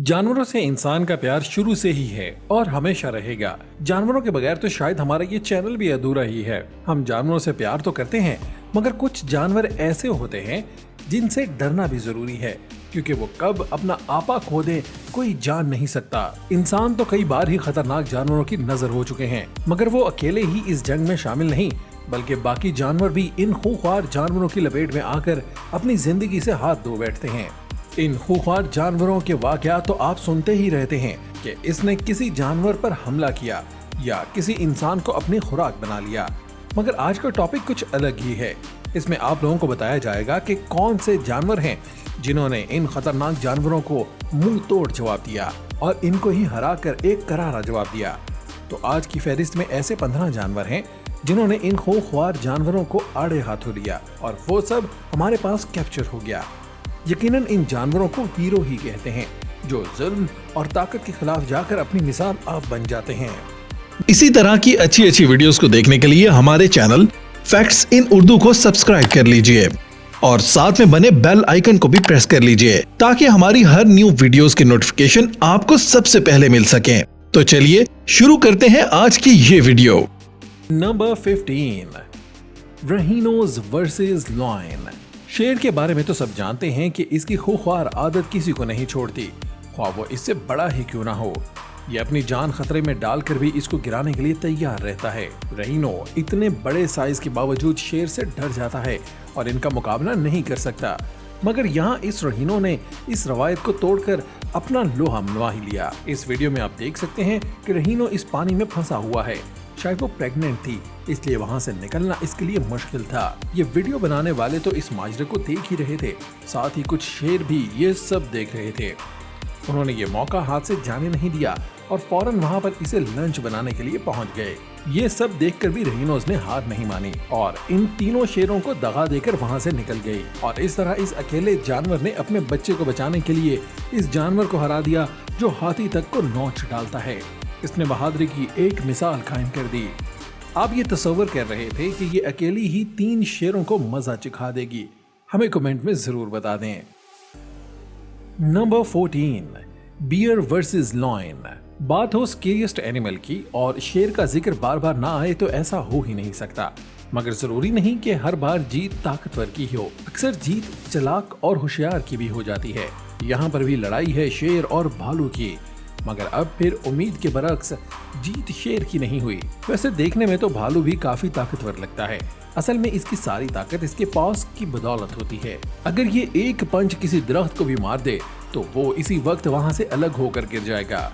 जानवरों से इंसान का प्यार शुरू से ही है और हमेशा रहेगा। जानवरों के बगैर तो शायद हमारा ये चैनल भी अधूरा ही है। हम जानवरों से प्यार तो करते हैं, मगर कुछ जानवर ऐसे होते हैं जिनसे डरना भी जरूरी है, क्योंकि वो कब अपना आपा खो दे कोई जान नहीं सकता। इंसान तो कई बार ही खतरनाक जानवरों की नजर हो चुके हैं, मगर वो अकेले ही इस जंग में शामिल नहीं, बल्कि बाकी जानवर भी इन खूंखार जानवरों की लपेट में आकर अपनी जिंदगी से हाथ धो बैठते हैं। इन खूंखार जानवरों के वाकयात तो आप सुनते ही रहते हैं कि इसने किसी जानवर पर हमला किया या किसी इंसान को अपनी खुराक बना लिया। मगर आज का टॉपिक कुछ अलग ही है। इसमें आप लोगों को बताया जाएगा कि कौन से जानवर हैं जिन्होंने इन खतरनाक जानवरों को मुंह तोड़ जवाब दिया और इनको ही हरा कर एक करारा जवाब दिया। तो आज की फहरिस्त में ऐसे 15 जानवर हैं जिन्होंने इन खूंखार जानवरों को आड़े हाथों लिया और वो सब हमारे पास कैप्चर हो गया। यकीनन इन जानवरों को हीरो ही कहते हैं, जो जुल्म और ताकत के खिलाफ जाकर अपनी मिसाल आप बन जाते हैं। इसी तरह की अच्छी अच्छी वीडियोस को देखने के लिए हमारे चैनल फैक्ट्स इन उर्दू को सब्सक्राइब कर लीजिए और साथ में बने बेल आइकन को भी प्रेस कर लीजिए, ताकि हमारी हर न्यू वीडियोस की नोटिफिकेशन आपको सबसे पहले मिल सके। तो चलिए शुरू करते हैं आज की ये video. Number 15, rhinos versus lion. शेर के बारे में तो सब जानते हैं कि इसकी खूंखार आदत किसी को नहीं छोड़ती, ख्वाह वो इससे बड़ा ही क्यों ना हो। ये अपनी जान खतरे में डालकर भी इसको गिराने के लिए तैयार रहता है। रहीनो इतने बड़े साइज के बावजूद शेर से डर जाता है और इनका मुकाबला नहीं कर सकता। मगर यहाँ इस रहीनो ने इस रवायत को तोड़कर अपना लोहा मनवा ही लिया। इस वीडियो में आप देख सकते हैं कि रहीनो इस पानी में फंसा हुआ है। शायद वो प्रेग्नेंट थी, इसलिए वहां से निकलना इसके लिए मुश्किल था। ये वीडियो बनाने वाले तो इस माजरे को देख ही रहे थे, साथ ही कुछ शेर भी ये सब देख रहे थे। उन्होंने ये मौका हाथ से जाने नहीं दिया और फौरन वहां पर इसे लंच बनाने के लिए पहुंच गए। ये सब देखकर भी रहीनोज ने हार नहीं मानी और इन तीनों शेरों को दगा देकर वहां से निकल गई। और इस तरह इस अकेले जानवर ने अपने बच्चे को बचाने के लिए इस जानवर को हरा दिया जो हाथी तक को नोच डालता है। इसने बहादुरी की एक मिसाल कायम कर दी। आप ये तस्वर कर रहे थे कि ये अकेली ही 3 शेरों को मजा चिखा देगी? हमें कमेंट में जरूर बता दें। Number 14, bear versus lion. बात हो स्केरियस्ट एनिमल की और शेर का जिक्र बार बार ना आए तो ऐसा हो ही नहीं सकता। मगर जरूरी नहीं कि हर बार जीत ताकतवर की हो, अक्सर जीत चालाक और होशियार की भी हो जाती है। यहाँ पर भी लड़ाई है शेर और भालू की, मगर अब फिर उम्मीद के बरक्स जीत शेर की नहीं हुई। वैसे देखने में तो भालू भी काफी ताकतवर लगता है, असल में इसकी सारी ताकत इसके पास की बदौलत होती है। अगर ये एक पंच किसी दरख्त को भी मार दे तो वो इसी वक्त वहां से अलग होकर गिर जाएगा।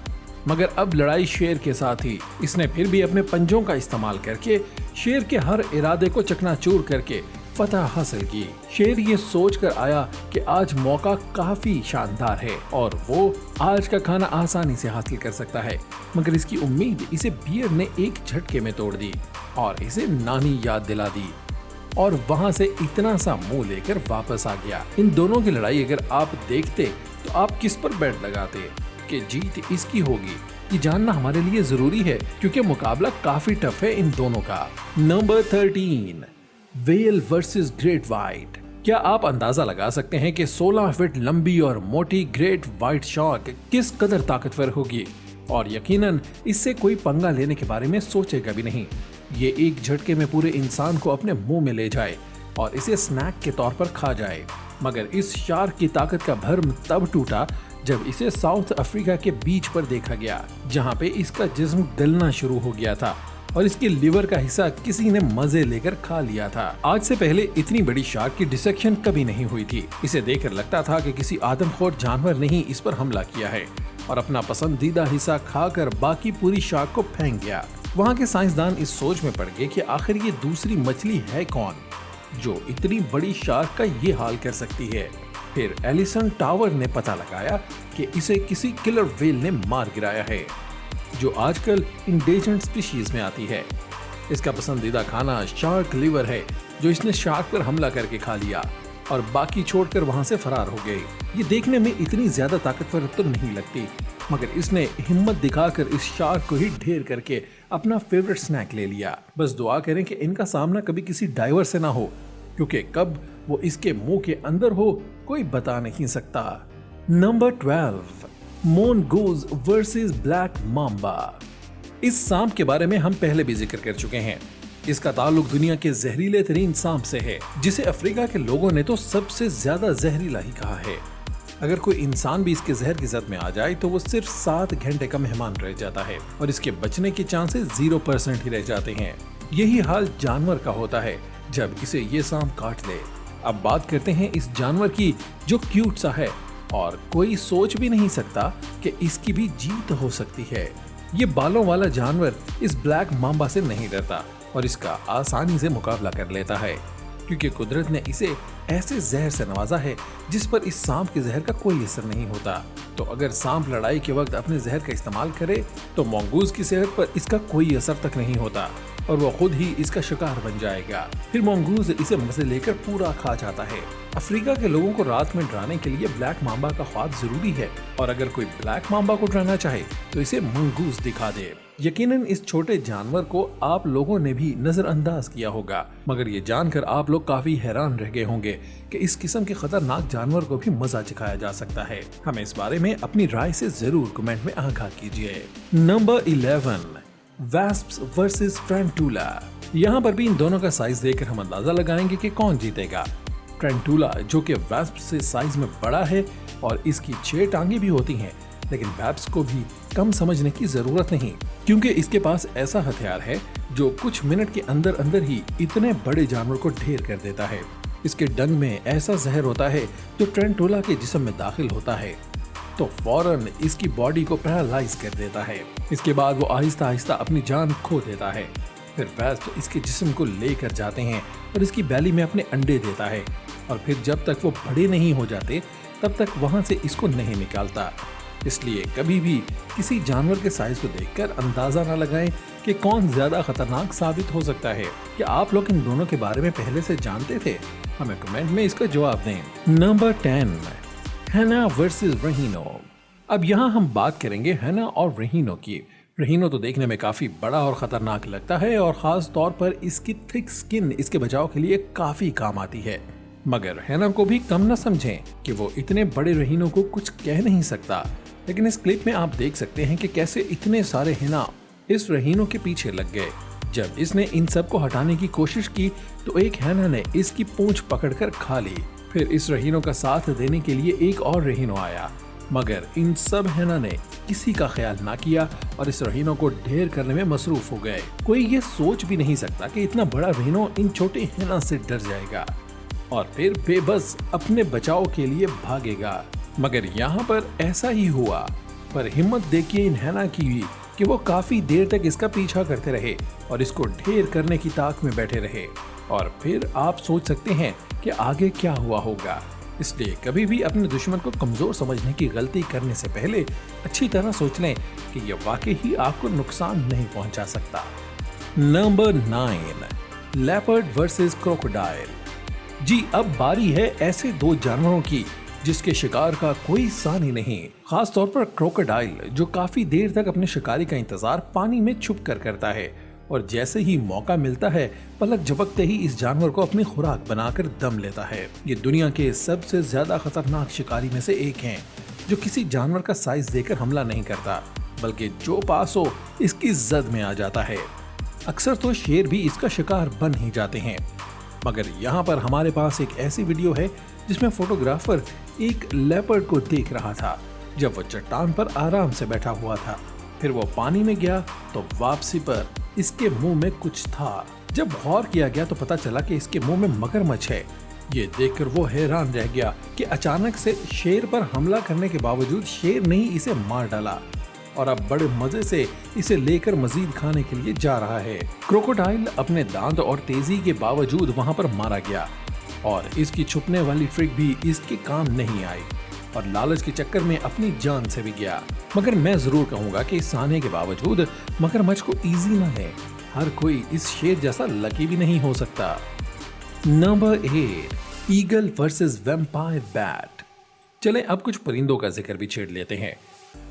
मगर अब लड़ाई शेर के साथ ही। इसने फिर भी अपने पंजों का इस्तेमाल करके शेर के हर इरादे को चकनाचूर करके फतह हासिल की। शेर ये सोच कर आया कि आज मौका काफी शानदार है और वो आज का खाना आसानी से हासिल कर सकता है, मगर इसकी उम्मीद इसे बियर ने एक झटके में तोड़ दी और इसे नानी याद दिला दी और वहां से इतना सा मुंह लेकर वापस आ गया। इन दोनों की लड़ाई अगर आप देखते तो आप किस पर बेट लगाते कि जीत इसकी होगी? ये जानना हमारे लिए जरूरी है, क्योंकि मुकाबला काफी टफ है इन दोनों का। Number 13, whale versus great white. क्या आप अंदाजा लगा सकते हैं कि 16 फीट लंबी और मोटी ग्रेट व्हाइट शार्क किस कदर ताकतवर होगी? और यकीनन इससे कोई पंगा लेने के बारे में सोचेगा भी नहीं। ये एक झटके में पूरे इंसान को अपने मुंह में ले जाए और इसे स्नैक के तौर पर खा जाए। मगर इस शार्क की ताकत का भरम तब टूटा जब इसे साउथ अफ्रीका के बीच पर देखा गया, जहाँ पे इसका जिस्म गलना शुरू हो गया था और इसके लिवर का हिस्सा किसी ने मजे लेकर खा लिया था। आज से पहले इतनी बड़ी शार्क की डिसेक्शन कभी नहीं हुई थी। इसे देखकर लगता था कि किसी आदमखोर जानवर ने ही इस पर हमला किया है और अपना पसंदीदा हिस्सा खाकर बाकी पूरी शार्क को फेंक गया। वहाँ के साइंसदान इस सोच में पड़ गए कि आखिर ये दूसरी मछली है कौन जो इतनी बड़ी शार्क का ये हाल कर सकती है। फिर एलिसन टावर ने पता लगाया कि इसे किसी किलर व्हेल ने मार गिराया है, जो आजकल इंडेंजर्ड स्पीशीज में आती है। इसका पसंदीदा खाना शार्क लिवर है, जो इसने शार्क पर हमला करके खा लिया और बाकी छोड़कर वहां से फरार हो गई। ये देखने में इतनी ज्यादा ताकतवर तो नहीं लगती, मगर इसने हिम्मत दिखाकर इस शार्क को ही ढेर करके अपना फेवरेट स्नैक ले लिया। बस दुआ करें कि इनका सामना कभी किसी डाइवर से ना हो, क्योंकि कब वो इसके मुंह के अंदर हो कोई बता नहीं सकता। Number 12, mongoose versus black mamba. इस सांप के बारे में हम पहले भी जिक्र कर चुके हैं। इसका ताल्लुक दुनिया के जहरीले तरीन सांप से है, जिसे अफ्रीका के लोगों ने तो सबसे ज्यादा जहरीला ही कहा है। अगर कोई इंसान भी इसके जहर की जद में आ जाए तो वो सिर्फ 7 घंटे का मेहमान रह जाता है और इसके बचने के चांसेस 0% ही रह जाते हैं। यही हाल जानवर का होता है जब इसे ये सांप काट ले। अब बात करते हैं इस जानवर की जो क्यूट सा है और कोई सोच भी नहीं सकता कि इसकी भी जीत हो सकती है। ये बालों वाला जानवर इस ब्लैक माम्बा से नहीं डरता और इसका आसानी से मुकाबला कर लेता है, क्योंकि कुदरत ने इसे ऐसे जहर से नवाजा है जिस पर इस सांप के जहर का कोई असर नहीं होता। तो अगर सांप लड़ाई के वक्त अपने जहर का इस्तेमाल करे तो मोंगूज की सेहत पर इसका कोई असर तक नहीं होता और वो खुद ही इसका शिकार बन जाएगा। फिर मोंगूज इसे मजे लेकर पूरा खा जाता है। अफ्रीका के लोगों को रात में डराने के लिए ब्लैक माम्बा का ख्वाब जरूरी है और अगर कोई ब्लैक माम्बा को डराना चाहे तो इसे मोंगूज दिखा दे। यकीनन इस छोटे जानवर को आप लोगों ने भी नजरअंदाज किया होगा, मगर ये जानकर आप लोग काफी हैरान रह गए होंगे कि इस किस्म के खतरनाक जानवर को भी मजा चखाया जा सकता है। हमें इस बारे में अपनी राय से जरूर कमेंट में आगाह कीजिए। Number 11, wasps versus tarantula. यहाँ पर भी इन दोनों का साइज देखकर हम अंदाजा लगाएंगे कि कौन जीतेगा। टैरेंटुला जो कि वैस्प से साइज में बड़ा है और इसकी 6 टांगे भी होती हैं, लेकिन वैस्प को भी कम समझने की जरूरत नहीं, क्योंकि इसके पास ऐसा हथियार है जो कुछ मिनट के अंदर अंदर ही इतने बड़े जानवर को ढेर कर देता है। इसके डंग में ऐसा जहर होता है जो टैरेंटुला के जिस्म में दाखिल होता है तो फौरन इसकी बॉडी को पैरालाइज कर देता है। इसके बाद वो आहिस्ता आहिस्ता अपनी जान खो देता है। फिर वैस्प इसके जिस्म को लेकर जाते हैं और इसकी बैली में अपने अंडे देता है और फिर जब तक वो बड़े नहीं हो जाते तब तक वहां से इसको नहीं निकालता। इसलिए कभी भी किसी जानवर के साइज को देखकर अंदाजा न लगाएं कि कौन ज्यादा खतरनाक साबित हो सकता है। क्या आप लोग इन दोनों के बारे में पहले से जानते थे? हमें कमेंट में इसका जवाब दें। नंबर 10, हैना वर्सेस रहीनो। अब यहाँ हम बात करेंगे हैना और रहीनो की। रहीनो तो देखने में काफी बड़ा और खतरनाक लगता है और खास तौर पर इसकी थिक स्किन इसके बचाव के लिए काफी काम आती है, मगर हैना को भी कम न समझें कि वो इतने बड़े रहीनो को कुछ कह नहीं सकता। लेकिन इस क्लिप में आप देख सकते हैं कि कैसे इतने सारे हैना इस रहीनो के पीछे लग गए। जब इसने इन सब को हटाने की कोशिश की तो एक हैना ने इसकी पूंछ पकड़कर खा ली। फिर इस रहीनो का साथ देने के लिए एक और रहीनो आया, मगर इन सब हैना ने किसी का ख्याल ना किया और इस रहीनो को ढेर करने में मसरूफ हो गए। कोई ये सोच भी नहीं सकता कि इतना बड़ा रहीनो इन छोटे हैना से डर जाएगा और फिर बेबस अपने बचाव के लिए भागेगा। मगर यहाँ पर ऐसा ही हुआ, पर हिम्मत देखिए इन हैना की भी कि वो काफी देर तक इसका पीछा करते रहे और इसको ढेर करने की ताक में बैठे रहे। और फिर आप सोच सकते हैं कि आगे क्या हुआ होगा। इसलिए कभी भी अपने दुश्मन को कमजोर समझने की गलती करने से पहले अच्छी तरह सोच लें कि यह वाकई ही आपको नुकसान नहीं पहुंचा सकता। Number 9, leopard versus crocodile. जी अब बारी है ऐसे 2 जानवरों की जिसके शिकार का कोई सानी नहीं। खास तौर पर क्रोकोडाइल जो काफी देर तक अपने शिकारी का इंतजार पानी में छुप कर करता है और जैसे ही मौका मिलता है पलक झपकते ही इस जानवर को अपनी खुराक बनाकर दम लेता है। ये दुनिया के सबसे ज्यादा खतरनाक शिकारी में से एक हैं, जो किसी जानवर का साइज देकर हमला नहीं करता, बल्कि जो पास हो इसकी जद में आ जाता है। अक्सर तो शेर भी इसका शिकार बन ही जाते हैं, मगर यहाँ पर हमारे पास एक ऐसी वीडियो है जिसमें फोटोग्राफर एक लेपर्ड को देख रहा था जब वो चट्टान पर आराम से बैठा हुआ था। फिर वो पानी में गया तो वापसी पर इसके मुंह में कुछ था। जब गौर किया गया तो पता चला कि इसके मुंह में मगरमच्छ है। ये देखकर वो हैरान रह गया कि अचानक से शेर पर हमला करने के बावजूद शेर ने ही इसे मार डाला और अब बड़े मजे से इसे लेकर मजीद खाने के लिए जा रहा है। क्रोकोडाइल अपने दांत और तेजी के बावजूद वहां पर मारा गया और इसकी छुपने वाली ट्रिक भी इसके काम नहीं आई और लालच के चक्कर में अपनी जान से भी गया। मगर मैं जरूर कहूंगा कि इस आने के बावजूद मगरमच्छ को इजी न ले। हर कोई इस शेर जैसा लकी भी नहीं हो सकता। Number 8, eagle versus vampire bat. चलें अब कुछ परिंदों का जिक्र भी छेड़ लेते हैं।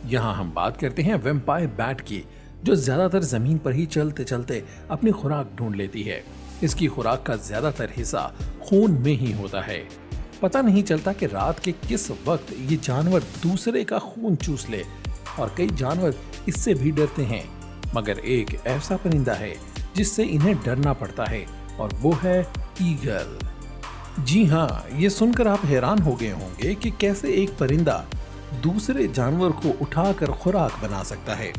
यहाँ हम बात करते हैं वैम्पायर बैट की, जो ज्यादातर जमीन पर ही चलते चलते अपनी खुराक ढूंढ लेती है। इसकी खुराक का ज्यादातर हिस्सा खून में ही होता है। पता नहीं चलता कि रात के किस वक्त ये जानवर दूसरे का खून चूस ले, और कई जानवर इससे भी डरते हैं, मगर एक ऐसा परिंदा है जिससे इन्हें डरना पड़ता है, और वो है ईगल। जी हाँ, ये सुनकर आप हैरान हो गए होंगे कि कैसे एक परिंदा दूसरे जानवर को उठाकर खुराक बना सकता है।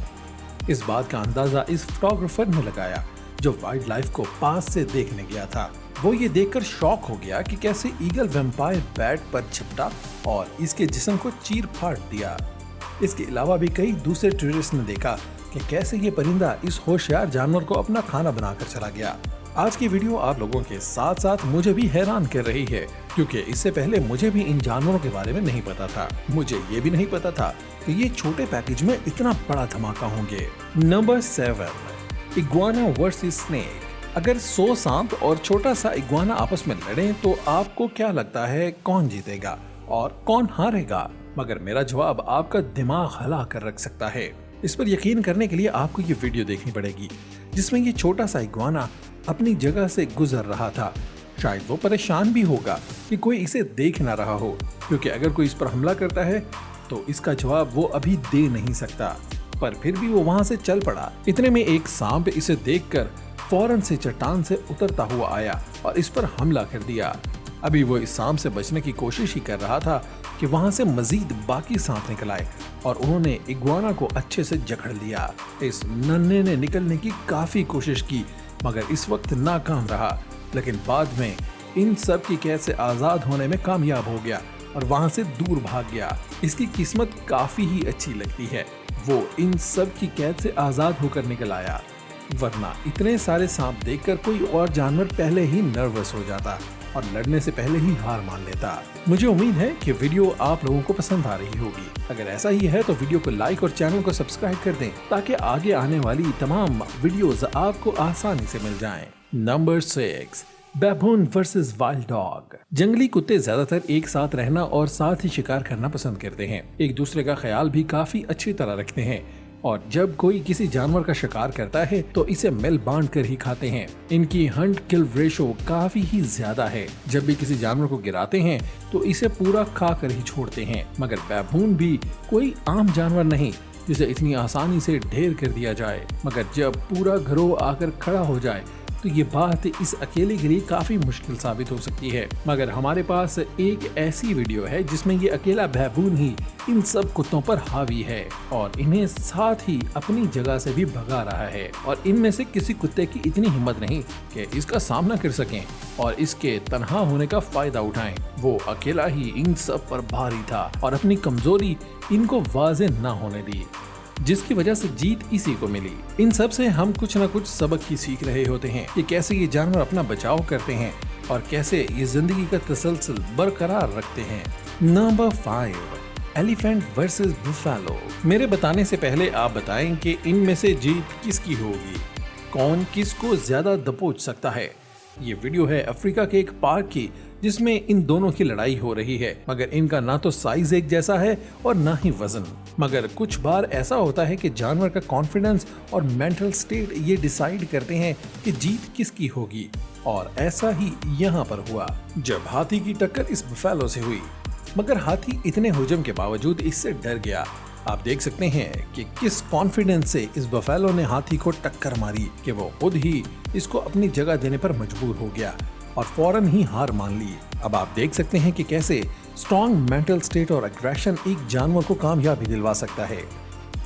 इस बात का अंदाजा इस फोटोग्राफर ने लगाया जो वाइल्ड लाइफ को पास से देखने गया था। वो ये देखकर शॉक हो गया कि कैसे ईगल वैम्पायर बैट पर चिपटा और इसके जिस्म को चीर फाड़ दिया। इसके अलावा भी कई दूसरे टूरिस्ट ने देखा कि कैसे ये परिंदा इस होशियार जानवर को अपना खाना बनाकर चला गया। आज की वीडियो आप लोगों के साथ साथ मुझे भी हैरान कर रही है, क्योंकि इससे पहले मुझे भी इन जानवरों के बारे में नहीं पता था। मुझे ये भी नहीं पता था कि ये छोटे पैकेज में इतना बड़ा धमाका होंगे। Number 7, iguana versus snake. अगर 100 सांप और छोटा सा इग्वाना आपस में लड़ें तो आपको क्या लगता है कौन जीतेगा और कौन हारेगा? मगर मेरा जवाब आपका दिमाग हिला कर रख सकता है। इस पर यकीन करने के लिए आपको ये वीडियो देखनी पड़ेगी, जिसमें ये छोटा सा इग्वाना अपनी जगह से गुजर रहा था। शायद वो परेशान भी होगा कि कोई इसे देख ना रहा हो, क्योंकि अगर कोई इस पर हमला करता है तो इसका जवाब वो अभी दे नहीं सकता। पर फिर भी वो वहां से चल पड़ा। इतने में एक सांप इसे देखकर फौरन से चट्टान से उतरता हुआ आया और इस पर हमला कर दिया। अभी वो इस सांप से बचने की कोशिश ही कर रहा था कि वहां से मजीद बाकी सांप निकल आए और उन्होंने इग्वाना को अच्छे से जकड़ लिया। इस नन्हे ने निकलने की काफी कोशिश की, मगर इस वक्त नाकाम रहा। लेकिन बाद में इन सब की कैद से आजाद होने में कामयाब हो गया और वहां से दूर भाग गया। इसकी किस्मत काफी ही अच्छी लगती है, वो इन सब की कैद से आजाद होकर निकल आया, वरना इतने सारे सांप देखकर कोई और जानवर पहले ही नर्वस हो जाता और लड़ने से पहले ही हार मान लेता। मुझे उम्मीद है कि वीडियो आप लोगों को पसंद आ रही होगी। अगर ऐसा ही है तो वीडियो को लाइक और चैनल को सब्सक्राइब कर दें, ताकि आगे आने वाली तमाम वीडियोस आपको आसानी से मिल जाएं। Number 6, baboon versus wild dog. जंगली कुत्ते ज्यादातर एक साथ रहना और साथ ही शिकार करना पसंद करते हैं। एक दूसरे का ख्याल भी काफी अच्छी तरह रखते हैं, और जब कोई किसी जानवर का शिकार करता है तो इसे मिल बांट कर ही खाते हैं। इनकी हंट किल रेशो काफी ही ज्यादा है। जब भी किसी जानवर को गिराते हैं तो इसे पूरा खा कर ही छोड़ते हैं। मगर बैबून भी कोई आम जानवर नहीं जिसे इतनी आसानी से ढेर कर दिया जाए, मगर जब पूरा घरों आकर खड़ा हो जाए तो ये बात इस अकेले के लिए काफी मुश्किल साबित हो सकती है। मगर हमारे पास एक ऐसी वीडियो है जिसमें ये अकेला बैबून ही इन सब कुत्तों पर हावी है और इन्हें साथ ही अपनी जगह से भी भगा रहा है, और इनमें से किसी कुत्ते की इतनी हिम्मत नहीं कि इसका सामना कर सकें और इसके तन्हा होने का फायदा उठाएं। वो अकेला ही इन सब पर भारी था और अपनी कमजोरी इनको वाज़े न होने दी, जिसकी वजह से जीत इसी को मिली। इन सब से हम कुछ न कुछ सबक ही सीख रहे होते हैं कि कैसे ये जानवर अपना बचाव करते हैं और कैसे ये जिंदगी का तसलसल बरकरार रखते हैं। Number 5, elephant versus buffalo. मेरे बताने से पहले आप बताएं कि इनमें से जीत किसकी होगी, कौन किसको ज्यादा दबोच सकता है। ये वीडियो है अफ्रीका के एक पार्क की, जिसमें इन दोनों की लड़ाई हो रही है, मगर इनका ना तो साइज एक जैसा है और ना ही वजन। मगर कुछ बार ऐसा होता है कि जानवर का कॉन्फिडेंस और मेंटल स्टेट ये डिसाइड करते हैं कि जीत किसकी होगी, और ऐसा ही यहाँ पर हुआ जब हाथी की टक्कर इस बुफेलो से हुई। मगर हाथी इतने हुजूम के बावजूद इससे डर गया। आप देख सकते हैं कि किस कॉन्फिडेंस से इस बफेलो ने हाथी को टक्कर मारी कि वो खुद ही इसको अपनी जगह देने पर मजबूर हो गया और फौरन ही हार मान ली। अब आप देख सकते हैं कि कैसे स्ट्रॉन्ग मेंटल स्टेट और एग्रेशन एक जानवर को कामयाबी दिलवा सकता है,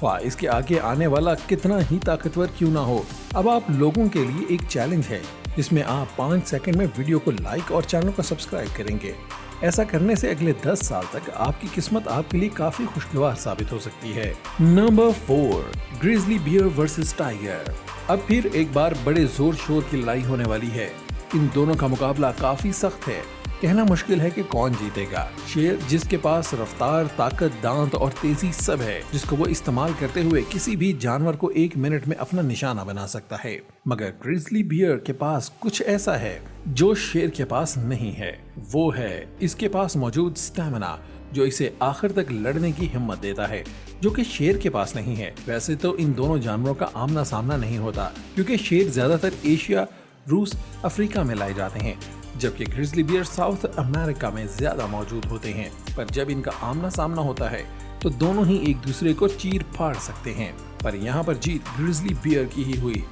वाह इसके आगे आने वाला कितना ही ताकतवर क्यों ना हो। अब आप लोगों के लिए एक चैलेंज है, जिसमें आप 5 सेकंड में वीडियो को लाइक और चैनल को सब्सक्राइब करेंगे। ऐसा करने से अगले 10 साल तक आपकी किस्मत आपके लिए काफी खुशगवार साबित हो सकती है। Number 4, grizzly bear versus tiger. अब फिर एक बार बड़े जोर शोर की लड़ाई होने वाली है। इन दोनों का मुकाबला काफी सख्त है। कहना मुश्किल है कि कौन जीतेगा। शेर जिसके पास रफ्तार, ताकत, दांत और तेजी सब है, जिसको वो इस्तेमाल करते हुए किसी भी जानवर को 1 मिनट में अपना निशाना बना सकता है। मगर ग्रिजली बियर के पास कुछ ऐसा है जो शेर के पास नहीं है। वो है इसके पास मौजूद स्टैमिना, जो इसे आखिर तक लड़ने की हिम्मत देता है, जो कि शेर के पास नहीं है। वैसे तो इन दोनों जानवरों का आमना सामना नहीं होता, क्योंकि शेर ज्यादातर एशिया, रूस, अफ्रीका में लाए जाते हैं, जबकि ग्रिजली बियर साउथ अमेरिका में ज्यादा मौजूद होते हैं। पर जब इनका आमना सामना होता है तो दोनों ही एक दूसरे को चीर फाड़ सकते हैं। पर यहाँ पर जीत ग्रिजली बियर की ही हुई,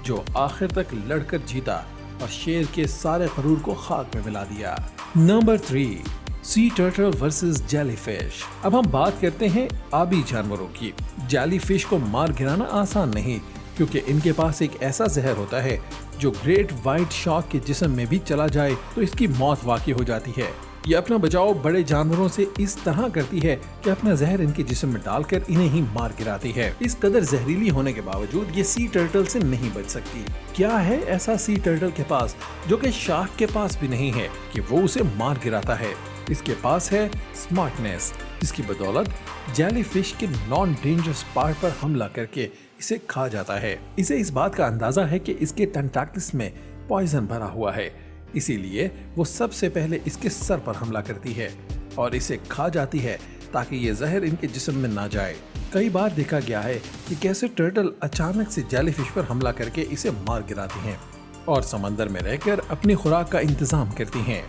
जो आखिर तक लड़कर जीता और शेर के सारे गरूर को खाक में मिला दिया। Number 3, sea turtle versus jellyfish. अब हम बात करते हैं आबी जानवरों की। जेलीफिश को मार गिराना आसान नहीं, क्योंकि इनके पास एक ऐसा जहर होता है जो ग्रेट व्हाइट शार्क के जिस्म में भी चला जाए तो इसकी मौत वाकई हो जाती है। ये अपना बचाव बड़े जानवरों से इस तरह करती है कि अपना जहर इनके जिस्म में डालकर इन्हें ही मार गिराती है। इस कदर जहरीली होने के बावजूद ये सी टर्टल से नहीं बच सकती। क्या है ऐसा सी टर्टल के पास जो कि शार्क के पास भी नहीं है कि वो उसे मार गिराता है? इसके पास है स्मार्टनेस, जिसकी बदौलत जेलीफिश के नॉन डेंजरस पार्ट पर हमला करके इसे खा जाता है। इसे इस बात का अंदाजा है कि इसके टेंटाकल्स में पॉइजन भरा हुआ है, इसीलिए वो सबसे पहले इसके सर पर हमला करती है और इसे खा जाती है ताकि ये जहर इनके जिस्म में ना जाए। कई बार देखा गया है कि कैसे टर्टल अचानक से जेलीफिश पर हमला करके इसे मार गिराती हैं और समंदर में रहकर अपनी खुराक का इंतजाम करती हैं।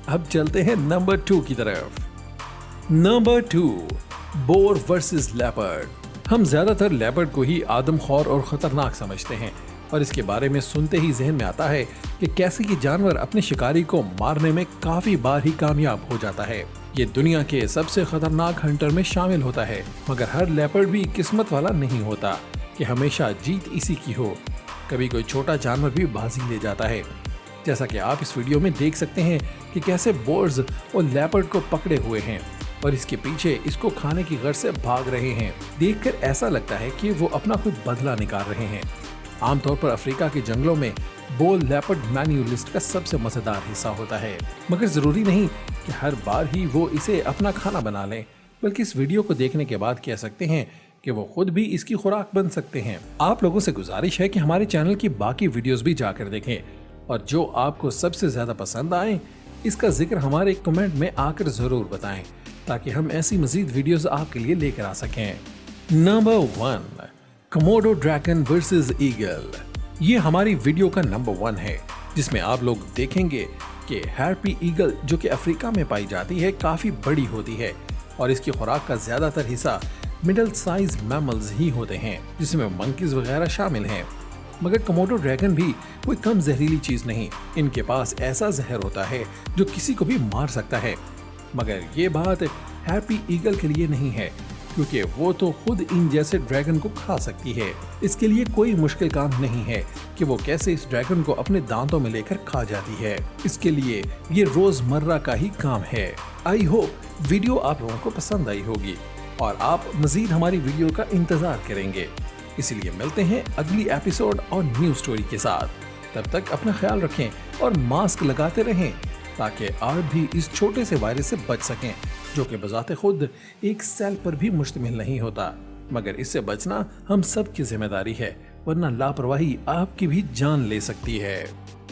अब चलते हैं नंबर 2 की तरफ। Number 2, bore versus leopard. हम ज्यादातर लेपर्ड को ही आदमखोर और खतरनाक समझते हैं और इसके बारे में सुनते ही जहन में आता है कि कैसे ये जानवर अपने शिकारी को मारने में काफी बार ही कामयाब हो जाता है। ये दुनिया के सबसे खतरनाक हंटर में शामिल होता है, मगर हर लेपर्ड भी किस्मत वाला नहीं होता कि हमेशा जीत इसी की हो। कभी कोई छोटा जानवर भी बाजी ले जाता है, जैसा कि आप इस वीडियो में देख सकते हैं कि कैसे बोर्स और लेपर्ड को पकड़े हुए हैं और इसके पीछे इसको खाने की गर्ज से भाग रहे हैं। देखकर ऐसा लगता है कि वो अपना कोई बदला निकाल रहे हैं। आमतौर पर अफ्रीका के जंगलों में बोल लेपर्ड मेन्यू लिस्ट का सबसे मजेदार हिस्सा होता है, मगर जरूरी नहीं कि हर बार ही वो इसे अपना खाना बना लें, बल्कि इस वीडियो को देखने के बाद कह सकते हैं कि वो खुद भी इसकी खुराक बन सकते हैं। आप लोगों से गुजारिश है कि हमारे चैनल की बाकी वीडियोस भी जाकर देखें और जो आपको सबसे ज्यादा पसंद आए इसका जिक्र हमारे कमेंट में आकर जरूर बताएं, ताकि हम ऐसी मजीद वीडियोस आपके लिए लेकर आ सकें। Number 1, Komodo dragon versus eagle. ये हमारी वीडियो का नंबर 1 है, जिसमें आप लोग देखेंगे कि हैरपी ईगल जो कि अफ्रीका में पाई जाती है काफी बड़ी होती है और इसकी खुराक का ज्यादातर हिस्सा मिडिल साइज मैमल्स ही होते हैं, जिसमें मंकीज वगैरह शामिल हैं। मगर कोमोडो ड्रैगन भी कोई कम जहरीली चीज नहीं। इनके पास ऐसा जहर होता है जो किसी को भी मार सकता है, मगर ये बात हैप्पी ईगल के लिए नहीं है, क्योंकि वो तो खुद इन जैसे ड्रैगन को खा सकती है। इसके लिए कोई मुश्किल काम नहीं है कि वो कैसे इस ड्रैगन को अपने दांतों में लेकर खा जाती है। इसके लिए ये रोजमर्रा का ही काम है। आई होप वीडियो आप लोगों को पसंद आई होगी और आप मजीद हमारी वीडियो का इंतजार करेंगे। इसीलिए मिलते हैं अगली एपिसोड और न्यू स्टोरी के साथ। तब तक अपना ख्याल रखें और मास्क लगाते रहें, ताकि आप भी इस छोटे से वायरस से बच सकें, जो कि बजाते खुद एक सेल पर भी मुश्तमिल नहीं होता। मगर इससे बचना हम सब की जिम्मेदारी है, वरना लापरवाही आपकी भी जान ले सकती है।